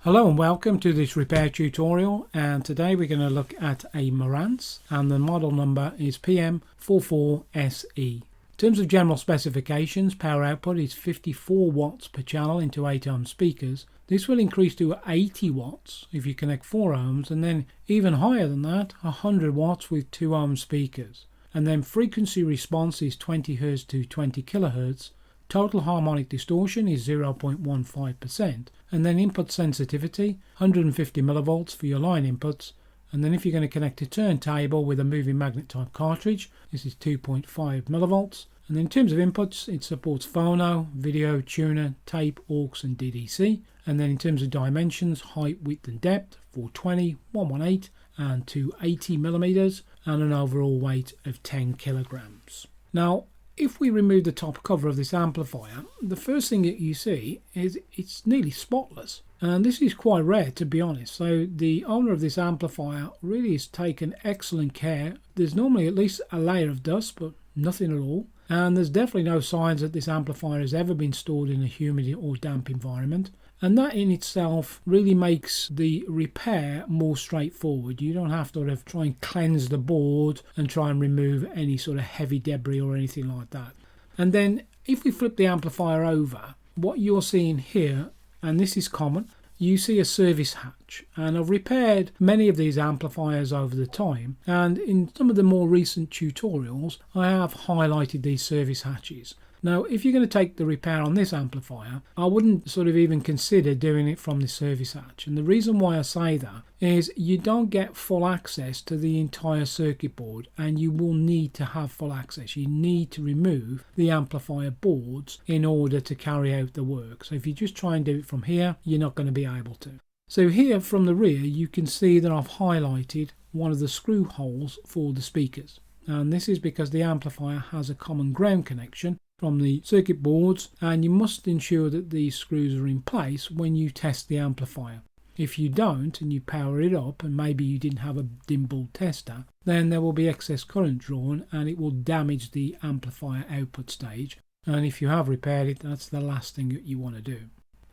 Hello and welcome to this repair tutorial, and today we're going to look at a Marantz and the model number is PM44SE. In terms of general specifications, power output is 54 watts per channel into 8 ohm speakers. This will increase to 80 watts if you connect 4 ohms, and then even higher than that, 100 watts with 2 ohm speakers. And then frequency response is 20 Hz to 20 kHz. Total harmonic distortion is 0.15%, and then input sensitivity 150 millivolts for your line inputs. And then if you're going to connect a turntable with a moving magnet type cartridge, this is 2.5 millivolts. And then in terms of inputs, it supports phono, video, tuner, tape, aux and DDC. And then in terms of dimensions, height, width and depth, 420, 118 and 280 millimeters, and an overall weight of 10 kilograms. Now, if we remove the top cover of this amplifier, the first thing that you see is it's nearly spotless, and this is quite rare, to be honest. So the owner of this amplifier really has taken excellent care. There's normally at least a layer of dust, but nothing at all, and there's definitely no signs that this amplifier has ever been stored in a humid or damp environment. And that in itself really makes the repair more straightforward. You don't have to try and cleanse the board and try and remove any sort of heavy debris or anything like that. And then if we flip the amplifier over, what you're seeing here, and this is common, you see a service hatch. And I've repaired many of these amplifiers over the time, and in some of the more recent tutorials I have highlighted these service hatches. Now, if you're going to take the repair on this amplifier, I wouldn't sort of even consider doing it from the service hatch. And the reason why I say that is you don't get full access to the entire circuit board, and you will need to have full access. You need to remove the amplifier boards in order to carry out the work. So if you just try and do it from here, you're not going to be able to. So here from the rear, you can see that I've highlighted one of the screw holes for the speakers. And this is because the amplifier has a common ground connection from the circuit boards, and you must ensure that these screws are in place when you test the amplifier. If you don't and you power it up, and maybe you didn't have a dim bulb tester, then there will be excess current drawn and it will damage the amplifier output stage, and if you have repaired it, that's the last thing that you want to do.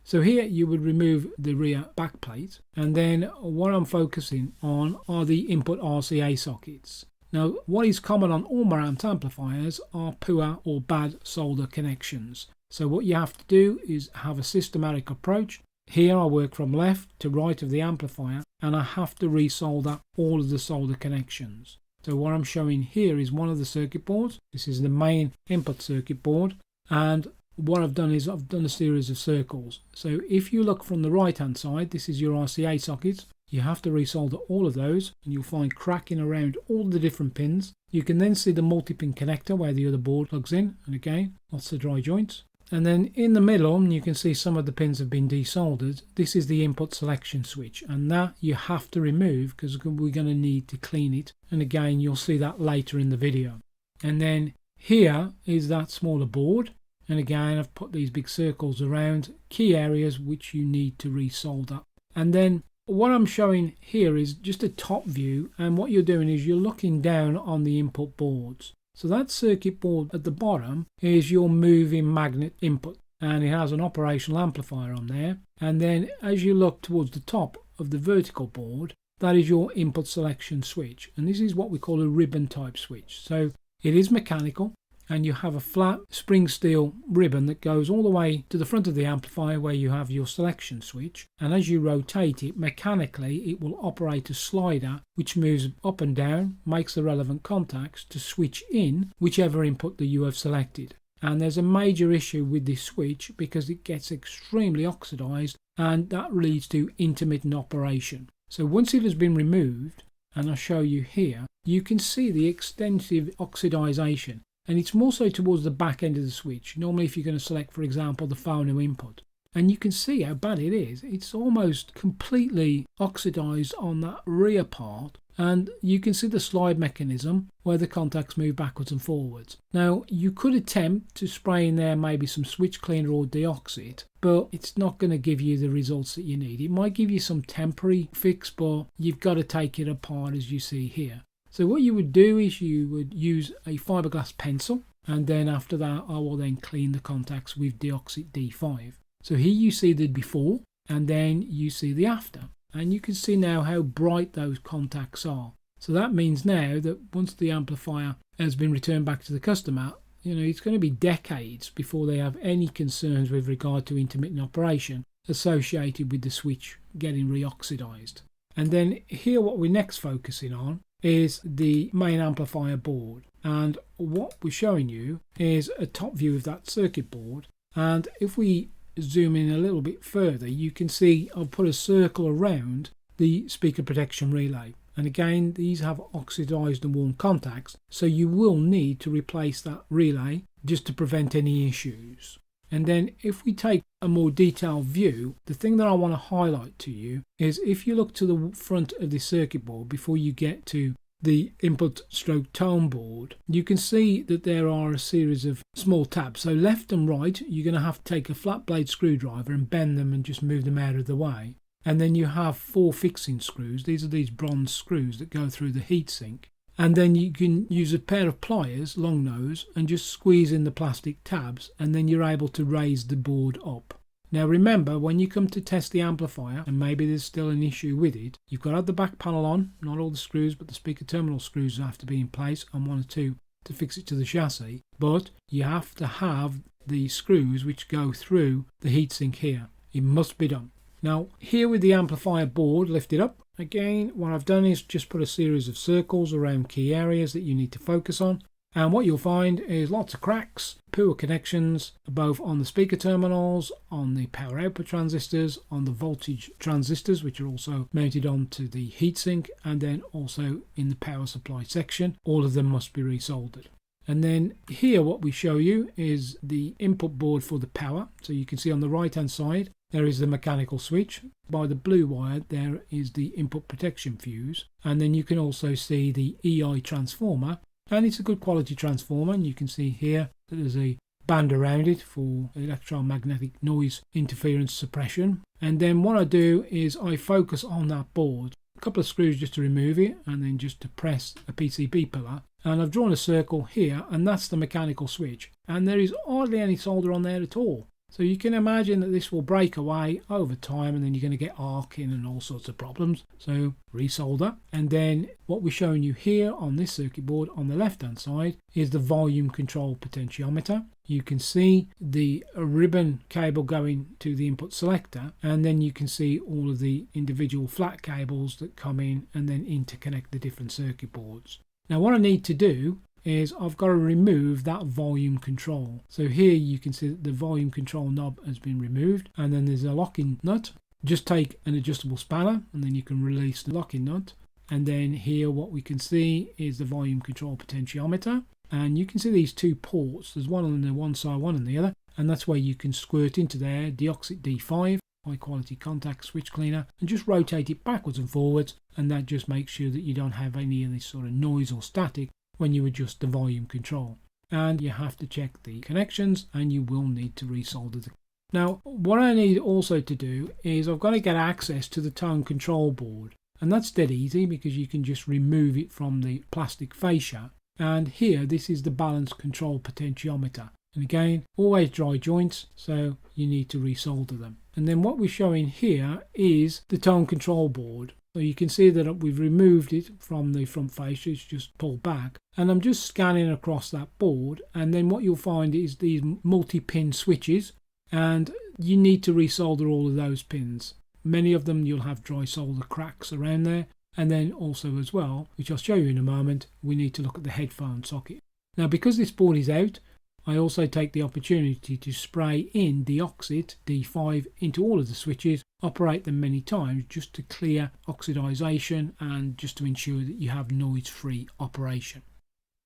So here you would remove the rear back plate, and then what I'm focusing on are the input RCA sockets. Now, what is common on all Marantz amplifiers are poor or bad solder connections. So what you have to do is have a systematic approach. Here I work from left to right of the amplifier, and I have to resolder all of the solder connections. So what I'm showing here is one of the circuit boards. This is the main input circuit board, and what I've done is I've done a series of circles. So if you look from the right hand side, this is your RCA sockets. You have to resolder all of those, and you'll find cracking around all the different pins. You can then see the multi-pin connector where the other board plugs in, and again, lots of dry joints. And then in the middle, you can see some of the pins have been desoldered. This is the input selection switch, and that you have to remove because we're going to need to clean it. And again, you'll see that later in the video. And then here is that smaller board. And again, I've put these big circles around key areas which you need to resolder. And then what I'm showing here is just a top view, and what you're doing is you're looking down on the input boards. So that circuit board at the bottom is your moving magnet input, and it has an operational amplifier on there. And then as you look towards the top of the vertical board, that is your input selection switch, and this is what we call a ribbon type switch. So it is mechanical, and you have a flat spring steel ribbon that goes all the way to the front of the amplifier where you have your selection switch, and as you rotate it mechanically, it will operate a slider which moves up and down, makes the relevant contacts to switch in whichever input that you have selected. And there's a major issue with this switch because it gets extremely oxidized, and that leads to intermittent operation. So once it has been removed, and I'll show you here, you can see the extensive oxidization. And it's more so towards the back end of the switch. Normally if you're going to select, for example, the phono input. And you can see how bad it is. It's almost completely oxidized on that rear part. And you can see the slide mechanism where the contacts move backwards and forwards. Now, you could attempt to spray in there maybe some switch cleaner or De-Oxit, but it's not going to give you the results that you need. It might give you some temporary fix, but you've got to take it apart as you see here. So what you would do is you would use a fiberglass pencil, and then after that I will then clean the contacts with De-Oxit D5. So here you see the before, and then you see the after, and you can see now how bright those contacts are. So that means now that once the amplifier has been returned back to the customer, it's going to be decades before they have any concerns with regard to intermittent operation associated with the switch getting re-oxidized. And then here what we're next focusing on is the main amplifier board, and what we're showing you is a top view of that circuit board. And if we zoom in a little bit further, you can see I've put a circle around the speaker protection relay, and again these have oxidized and worn contacts, so you will need to replace that relay just to prevent any issues. And then if we take a more detailed view, the thing that I want to highlight to you is if you look to the front of the circuit board before you get to the input stroke tone board, you can see that there are a series of small tabs. So left and right, you're going to have to take a flat blade screwdriver and bend them and just move them out of the way. And then you have 4 fixing screws. These are these bronze screws that go through the heatsink. And then you can use a pair of pliers, long nose, and just squeeze in the plastic tabs, and then you're able to raise the board up. Now remember, when you come to test the amplifier, and maybe there's still an issue with it, you've got to have the back panel on, not all the screws, but the speaker terminal screws have to be in place, and 1 or 2 to fix it to the chassis. But you have to have the screws which go through the heatsink here. It must be done. Now here with the amplifier board lifted up, again what I've done is just put a series of circles around key areas that you need to focus on, and what you'll find is lots of cracks, poor connections both on the speaker terminals, on the power output transistors, on the voltage transistors which are also mounted onto the heatsink, and then also in the power supply section. All of them must be re-soldered. And then here what we show you is the input board for the power. So you can see on the right hand side there is the mechanical switch. By the blue wire there is the input protection fuse, and then you can also see the EI transformer, and it's a good quality transformer, and you can see here that there's a band around it for electromagnetic noise interference suppression. And then what I do is I focus on that board, a couple of screws just to remove it, and then just to press a PCB pillar, and I've drawn a circle here, and that's the mechanical switch, and there is hardly any solder on there at all. So you can imagine that this will break away over time, and then you're going to get arcing and all sorts of problems. So resolder. And then what we're showing you here on this circuit board on the left hand side is the volume control potentiometer. You can see the ribbon cable going to the input selector, and then you can see all of the individual flat cables that come in and then interconnect the different circuit boards. Now what I need to do is I've got to remove that volume control. So here you can see that the volume control knob has been removed, and then there's a locking nut. Just take an adjustable spanner and then you can release the locking nut. And then here what we can see is the volume control potentiometer, and you can see these 2 ports. There's one on the one side, one on the other, and that's where you can squirt into there De-Oxit D5 high quality contact switch cleaner and just rotate it backwards and forwards, and that just makes sure that you don't have any of this sort of noise or static when you adjust the volume control. And you have to check the connections, and you will need to resolder them. Now what I need also to do is I've got to get access to the tone control board, and that's dead easy because you can just remove it from the plastic fascia. And here this is the balance control potentiometer, and again always dry joints, so you need to resolder them. And then what we're showing here is the tone control board. So you can see that we've removed it from the front fascia, it's just pulled back, and I'm just scanning across that board, and then what you'll find is these multi-pin switches, and you need to resolder all of those pins. Many of them you'll have dry solder cracks around there, and then also as well, which I'll show you in a moment, we need to look at the headphone socket. Now because this board is out, I also take the opportunity to spray in De-Oxit D5 into all of the switches, operate them many times just to clear oxidization and just to ensure that you have noise-free operation.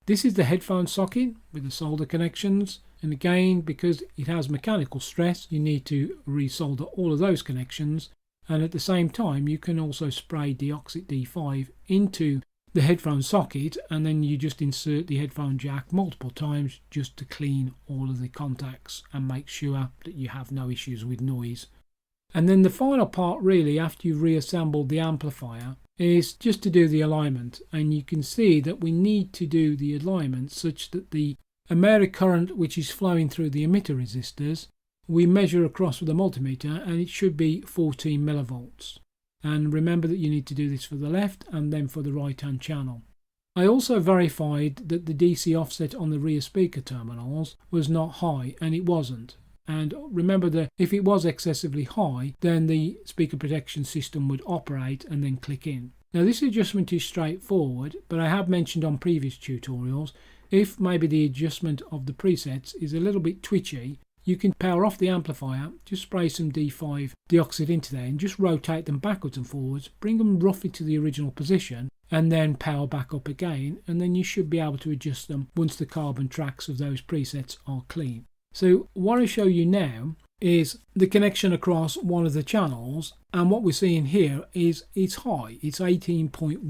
This is the headphone socket with the solder connections, and again because it has mechanical stress you need to resolder all of those connections, and at the same time you can also spray De-Oxit D5 into the headphone socket, and then you just insert the headphone jack multiple times just to clean all of the contacts and make sure that you have no issues with noise. And then the final part really after you've reassembled the amplifier is just to do the alignment, and you can see that we need to do the alignment such that the amount of current which is flowing through the emitter resistors we measure across with the multimeter and it should be 14 millivolts. And remember that you need to do this for the left and then for the right hand channel. I also verified that the DC offset on the rear speaker terminals was not high, and it wasn't. And remember that if it was excessively high, then the speaker protection system would operate and then click in. Now this adjustment is straightforward, but I have mentioned on previous tutorials, if maybe the adjustment of the presets is a little bit twitchy, you can power off the amplifier, just spray some D5 De-Oxit into there and just rotate them backwards and forwards, bring them roughly to the original position and then power back up again, and then you should be able to adjust them once the carbon tracks of those presets are clean. So what I show you now is the connection across one of the channels, and what we're seeing here is it's high, it's 18.13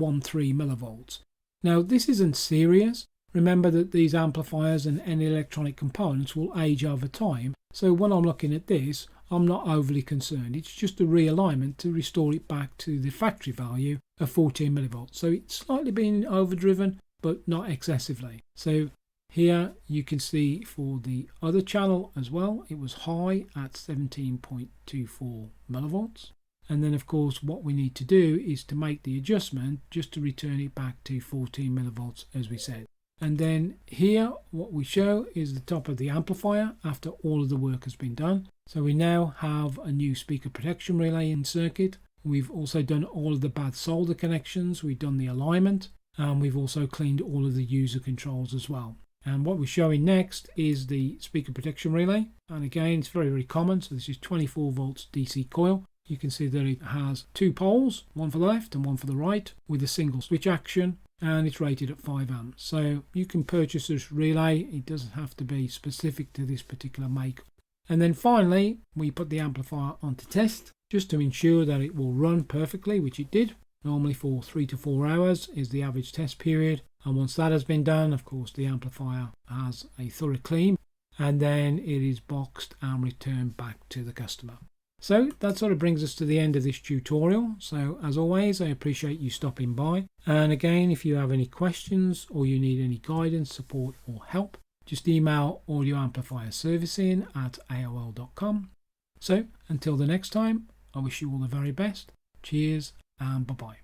millivolts. Now this isn't serious. Remember that these amplifiers and any electronic components will age over time, so when I'm looking at this, I'm not overly concerned. It's just a realignment to restore it back to the factory value of 14 millivolts. So it's slightly been overdriven, but not excessively. So here you can see for the other channel as well, it was high at 17.24 millivolts. And then of course what we need to do is to make the adjustment just to return it back to 14 millivolts as we said. And then here what we show is the top of the amplifier after all of the work has been done. So we now have a new speaker protection relay in circuit. We've also done all of the bad solder connections, we've done the alignment, and we've also cleaned all of the user controls as well. And what we're showing next is the speaker protection relay, and again it's very common. So this is 24 volts DC coil. You can see that it has two poles, one for the left and one for the right, with a single switch action, and it's rated at 5 amps. So you can purchase this relay, it doesn't have to be specific to this particular make. And then finally we put the amplifier onto test just to ensure that it will run perfectly, which it did. Normally for 3 to 4 hours is the average test period, and once that has been done, of course the amplifier has a thorough clean and then it is boxed and returned back to the customer. So that sort of brings us to the end of this tutorial. So as always, I appreciate you stopping by. And again, if you have any questions or you need any guidance, support or help, just email audioamplifierservicing@aol.com. So until the next time, I wish you all the very best. Cheers and bye-bye.